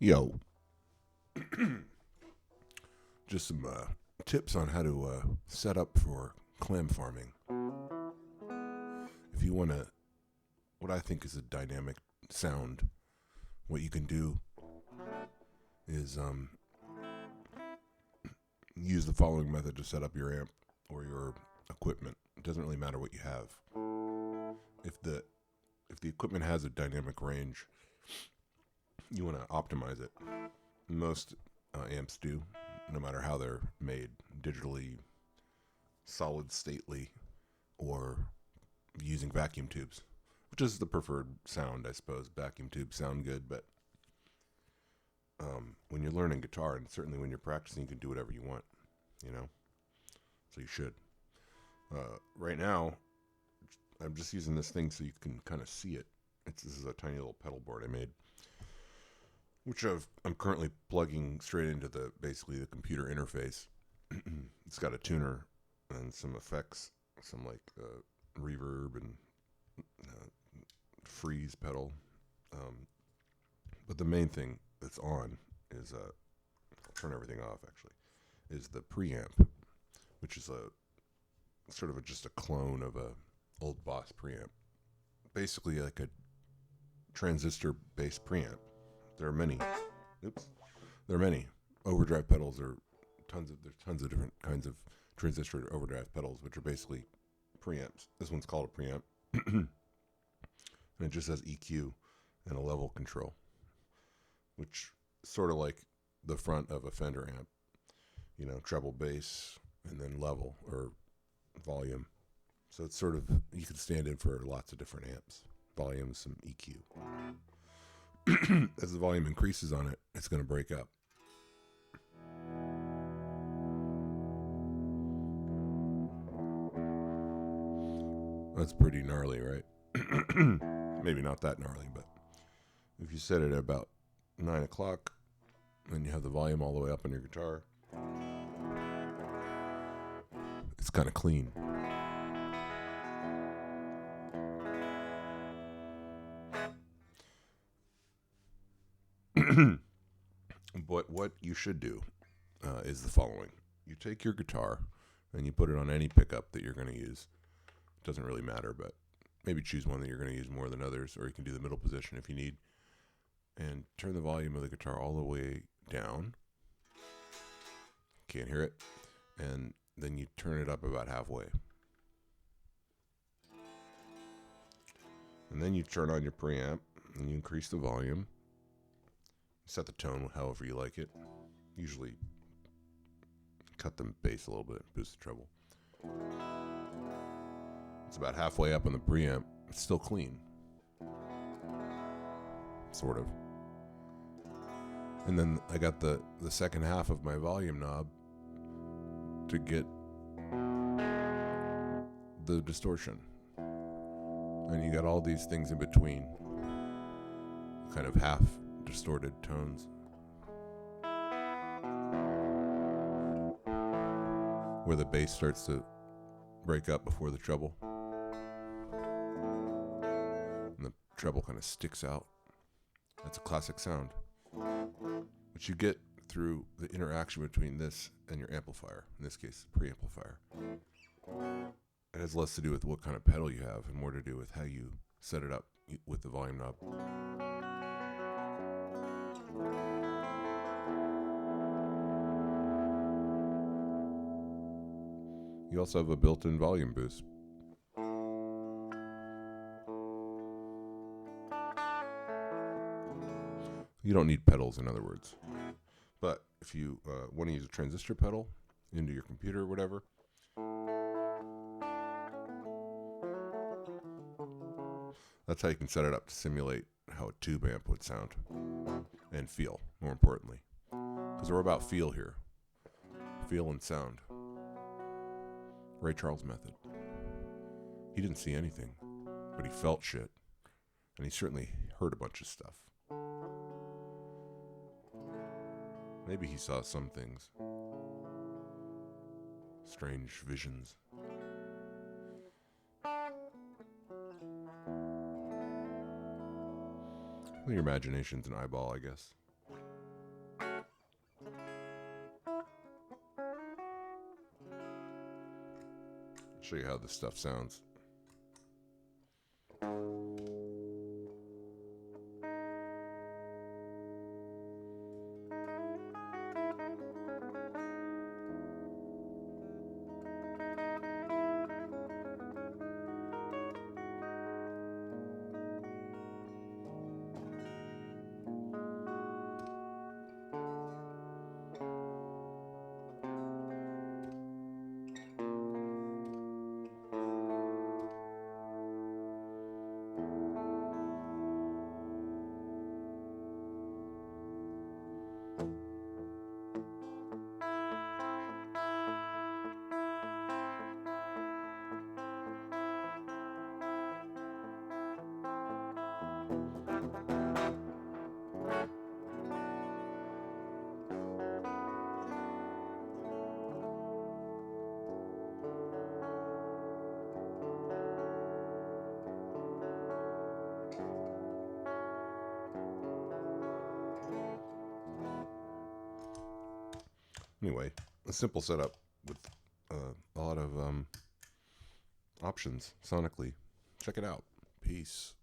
Yo, just some tips on how to set up for clam farming. If you want to, what I think is a dynamic sound, what you can do is use the following method to set up your amp or your equipment. It doesn't really matter what you have. If the equipment has a dynamic range, you want to optimize it. Most amps do, no matter how they're made, digitally, solid stately, or using vacuum tubes, which is the preferred sound, I suppose. Vacuum tubes sound good, but when you're learning guitar, and certainly when you're practicing, you can do whatever you want, you know? So you should. Right now, I'm just using this thing so you can kind of see it. This is a tiny little pedal board I made, which I'm currently plugging straight into basically the computer interface. It's got a tuner and some effects, some like reverb and freeze pedal. But the main thing that's on is I'll turn everything off actually, is the preamp, which is a sort of just a clone of a old Boss preamp. Basically like a transistor-based preamp. There are many. There are many. Overdrive pedals there's tons of different kinds of transistor overdrive pedals, which are basically preamps. This one's called a preamp. And it just has EQ and a level control, which is sort of like the front of a Fender amp. You know, treble, bass, and then level or volume. So it's sort of, you can stand in for lots of different amps. Volume, some EQ. As the volume increases on it, it's going to break up. That's pretty gnarly, right? Maybe not that gnarly, but if you set it at about 9 o'clock and you have the volume all the way up on your guitar, it's kind of clean. But what you should do is the following. You take your guitar and you put it on any pickup that you're going to use. It doesn't really matter, but maybe choose one that you're going to use more than others, or you can do the middle position if you need. And turn the volume of the guitar all the way down. Can't hear it. And then you turn it up about halfway. And then you turn on your preamp and you increase the volume. Set the tone however you like it. Usually cut the bass a little bit, boost the treble. It's about halfway up on the preamp. It's still clean. Sort of. And then I got the second half of my volume knob to get the distortion. And you got all these things in between, kind of half distorted tones, where the bass starts to break up before the treble, and the treble kind of sticks out. That's a classic sound, which you get through the interaction between this and your amplifier, in this case, preamplifier. It has less to do with what kind of pedal you have and more to do with how you set it up with the volume knob. You also have a built-in volume boost. You don't need pedals, in other words. But if you want to use a transistor pedal into your computer or whatever, that's how you can set it up to simulate how a tube amp would sound and feel, more importantly. Because we're about feel here. Feel and sound. Ray Charles method. He didn't see anything, but he felt shit. And he certainly heard a bunch of stuff. Maybe he saw some things. Strange visions. Your imagination's an eyeball, I guess. show you how this stuff sounds. Anyway, a simple setup with a lot of options sonically. Check it out. Peace.